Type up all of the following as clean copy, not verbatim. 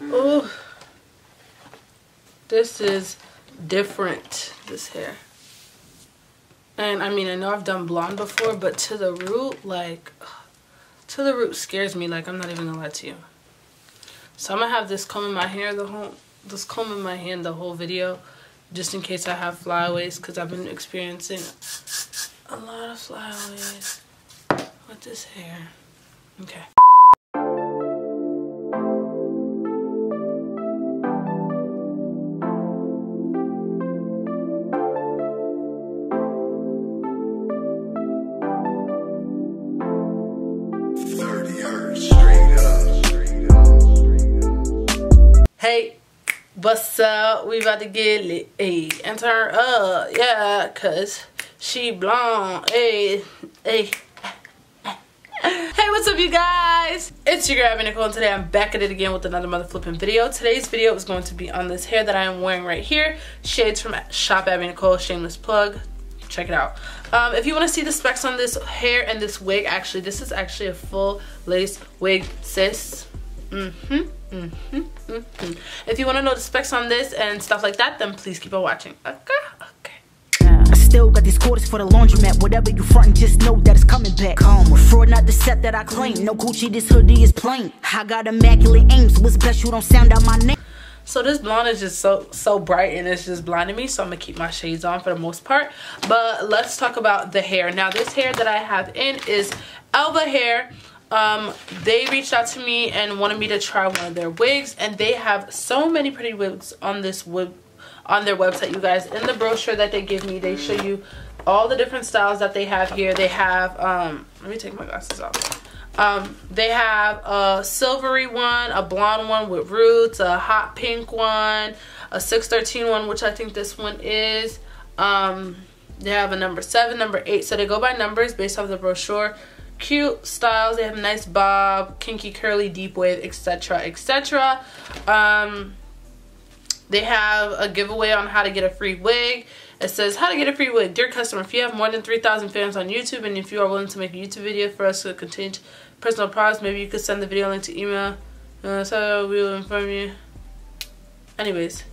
Oh, this is different, this hair. And I mean, I know I've done blonde before, but to the root, like, to the root scares me. Like, I'm not even gonna lie to you. So I'm gonna have this comb in my hair the whole video, just in case I have flyaways, because I've been experiencing a lot of flyaways with this hair. Okay. Hey, what's up? We about to get lit, ayy, and turn up, yeah, cause she blonde, ayy, ayy. Hey, what's up, you guys? It's your girl Nicole, and today I'm back at it again with another mother flipping video. Today's video is going to be on this hair that I am wearing right here. Shades from Shop Abby Nicole, shameless plug. Check it out. If you want to see the specs on this hair and this wig, actually, this is actually a full lace wig, sis. If you want to know the specs on this and stuff like that, then please keep on watching. Okay. I still got these quarters for the laundromat. Whatever you frontin', just know that it's coming back. Come, fraud not the set that I claim. No Gucci, this hoodie is plain. I got immaculate aim, so it's best you don't sound out my name. So this blonde is just so bright, and it's just blinding me, so I'm gonna keep my shades on for the most part. But let's talk about the hair. Now, this hair that I have in is Elva hair. They reached out to me and wanted me to try one of their wigs, and they have so many pretty wigs on this wig on their website, you guys. In the brochure that they give me, they show you all the different styles that they have here. They have let me take my glasses off. They have a silvery one, a blonde one with roots, a hot pink one, a 613 one, which I think this one is. They have a number 7, number 8, so they go by numbers based off the brochure. Cute styles. They have nice bob, kinky, curly, deep wave, etc, etc. They have a giveaway on how to get a free wig. It says, how to get a free wig. Dear customer, if you have more than 3,000 fans on YouTube, and if you are willing to make a YouTube video for us to continue personal products, maybe you could send the video link to email, so we will inform you. Anyways,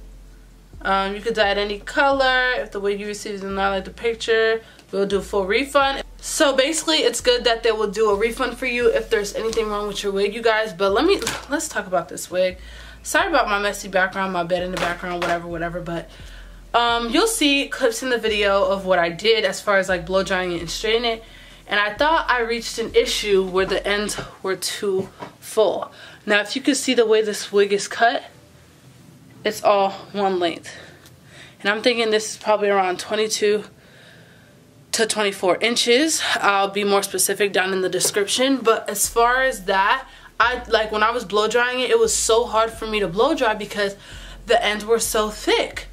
you could dye it any color. If the wig you receive is not like the picture, we'll do a full refund. So basically, it's good that they will do a refund for you if there's anything wrong with your wig, you guys. But let's talk about this wig. Sorry about my messy background, my bed in the background, whatever. But you'll see clips in the video of what I did as far as like blow drying it and straightening it. And I thought I reached an issue where the ends were too full. Now, if you can see the way this wig is cut, it's all one length. And I'm thinking this is probably around 22 to 24 inches. I'll be more specific down in the description. But as far as that, when I was blow drying it, it was so hard for me to blow dry because the ends were so thick.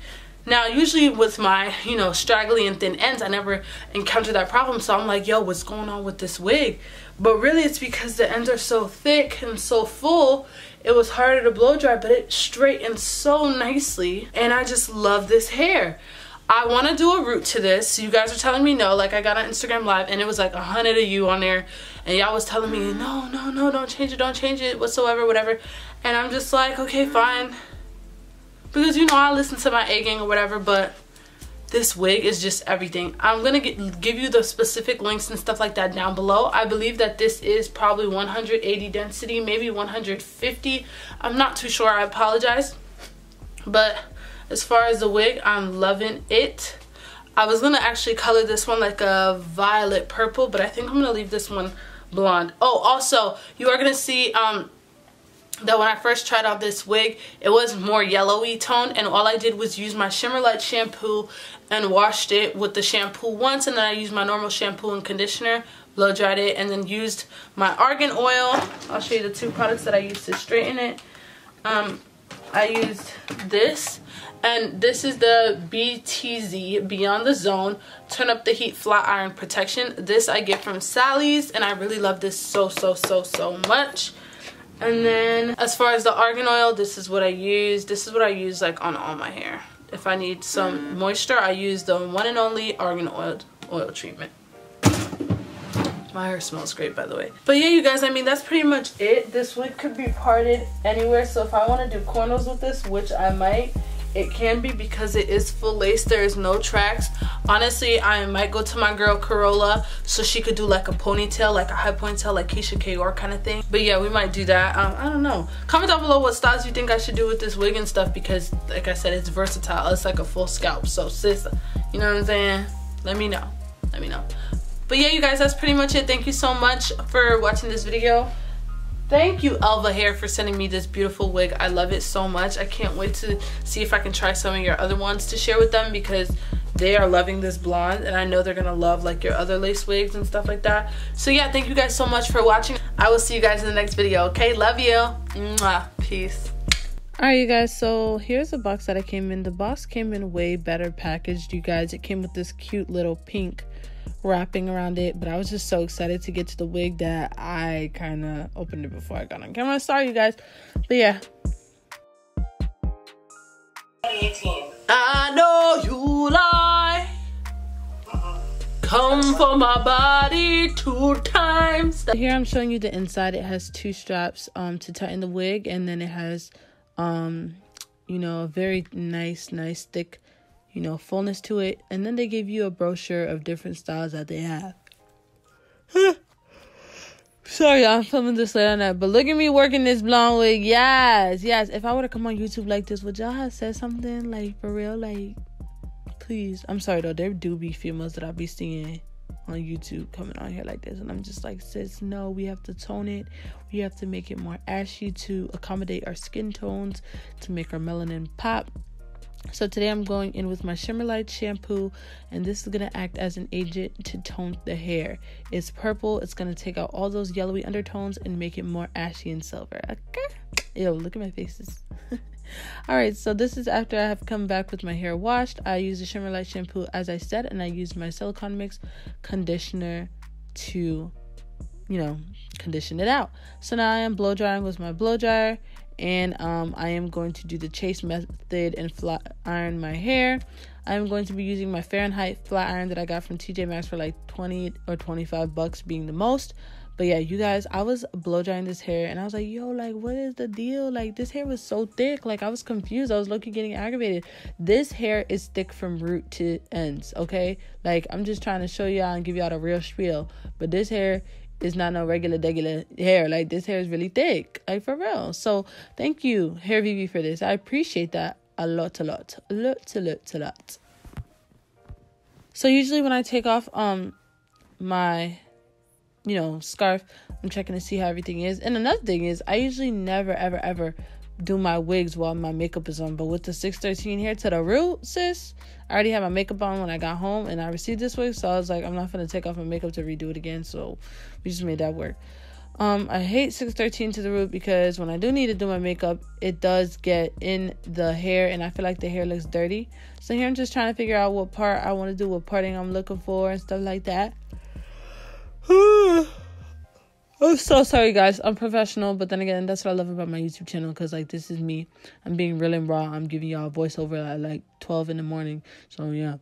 Now, usually with my, straggly and thin ends, I never encountered that problem. So I'm like, yo, what's going on with this wig? But really, it's because the ends are so thick and so full, it was harder to blow dry, but it straightened so nicely. And I just love this hair. I want to do a root to this. You guys are telling me no. Like, I got on Instagram Live, and it was like 100 of you on there. And y'all was telling me, no, don't change it whatsoever, whatever. And I'm just like, okay, fine. Because, I listen to my A gang or whatever, but this wig is just everything. I'm going to give you the specific links and stuff like that down below. I believe that this is probably 180 density, maybe 150. I'm not too sure. I apologize. But as far as the wig, I'm loving it. I was going to actually color this one like a violet purple, but I think I'm going to leave this one blonde. Oh, also, you are going to see that when I first tried out this wig, it was more yellowy toned, and all I did was use my Shimmer Light shampoo and washed it with the shampoo once, and then I used my normal shampoo and conditioner, blow dried it, and then used my argan oil. I'll show you the 2 products that I used to straighten it. I used this, and this is the BTZ, Beyond the Zone, Turn Up the Heat Flat Iron Protection. This I get from Sally's, and I really love this so much. And then as far as the argan oil, this is what I use. This is what I use like on all my hair. If I need some moisture, I use the one and only argan oil treatment. My hair smells great, by the way. But yeah, you guys, I mean, that's pretty much it. This wig could be parted anywhere. So if I want to do cornrows with this, which I might, it can be because it is full lace. There is no tracks. Honestly, I might go to my girl Corolla so she could do like a ponytail, like a high ponytail, like Keisha Kayor kind of thing. But yeah, we might do that. I don't know. Comment down below what styles you think I should do with this wig and stuff, because like I said, it's versatile. It's like a full scalp. So sis, you know what I'm saying? Let me know. Let me know. But yeah, you guys, that's pretty much it. Thank you so much for watching this video. Thank you, Elva Hair, for sending me this beautiful wig. I love it so much. I can't wait to see if I can try some of your other ones to share with them, because they are loving this blonde, and I know they're gonna love like your other lace wigs and stuff like that. So yeah, thank you guys so much for watching. I will see you guys in the next video. Okay, love you. Mwah. Peace. Alright, you guys, so here's the box that I came in. The box came in way better packaged, you guys. It came with this cute little pink wrapping around it, but I was just so excited to get to the wig that I kind of opened it before I got on camera. Sorry, you guys, but yeah. 2018. I know you lie. Come for my body 2 times. Here I'm showing you the inside. It has 2 straps to tighten the wig, and then it has you know, a very nice thick, you know, fullness to it. And then they give you a brochure of different styles that they have. Sorry, I'm filming this late on that, but look at me working this blonde wig. Yes. If I were to come on YouTube like this, would y'all have said something? Like, for real? Like, please. I'm sorry though, there do be females that I be seeing on YouTube coming on here like this, and I'm just like, sis, no, we have to tone it. We have to make it more ashy to accommodate our skin tones, to make our melanin pop. So today I'm going in with my Shimmer Light shampoo, and this is going to act as an agent to tone the hair. It's purple. It's going to take out all those yellowy undertones and make it more ashy and silver. Okay? Ew, look at my faces. Alright, so this is after I have come back with my hair washed. I use the Shimmer Light shampoo, as I said, and I use my Silicone Mix conditioner to, you know, condition it out. So now I am blow drying with my blow dryer. And I am going to do the chase method and flat iron my hair. I'm going to be using my Fahrenheit flat iron that I got from TJ Maxx for like 20 or 25 bucks being the most. But yeah, you guys, I was blow drying this hair and I was like, yo, like, what is the deal? Like, this hair was so thick. Like, I was confused. I was low-key getting aggravated. This hair is thick from root to ends, okay? Like, I'm just trying to show y'all and give y'all the real spiel. But this hair is not no regular hair. Like, this hair is really thick, like, for real. So thank you, Hair VV, for this. I appreciate that a lot. So usually when I take off my, you know, scarf, I'm checking to see how everything is. And another thing is, I usually never ever do my wigs while my makeup is on. But with the 613 hair to the root, sis, I already had my makeup on when I got home and I received this wig, so I was like, I'm not gonna take off my makeup to redo it again. So we just made that work. I hate 613 to the root because when I do need to do my makeup, it does get in the hair and I feel like the hair looks dirty. So here I'm just trying to figure out what part I want to do, what parting I'm looking for and stuff like that. I'm so sorry, guys. I'm professional, but then again, that's what I love about my YouTube channel, because, like, this is me. I'm being real and raw. I'm giving y'all a voiceover at, like, 12 in the morning. So, yeah.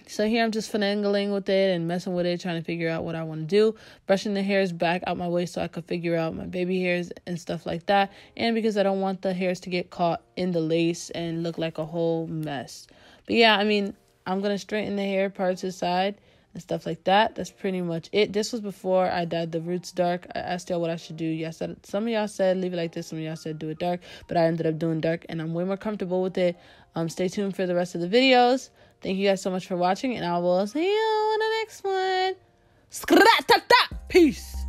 So here I'm just finagling with it and messing with it, trying to figure out what I want to do. Brushing the hairs back out my way so I could figure out my baby hairs and stuff like that. And because I don't want the hairs to get caught in the lace and look like a whole mess. But, yeah, I mean, I'm going to straighten the hair part to the side and stuff like that. That's pretty much it. This was before I dyed the roots dark. I asked y'all what I should do. Yes, some of y'all said leave it like this. Some of y'all said do it dark. But I ended up doing dark, and I'm way more comfortable with it. Stay tuned for the rest of the videos. Thank you guys so much for watching, and I will see you in the next one. Peace.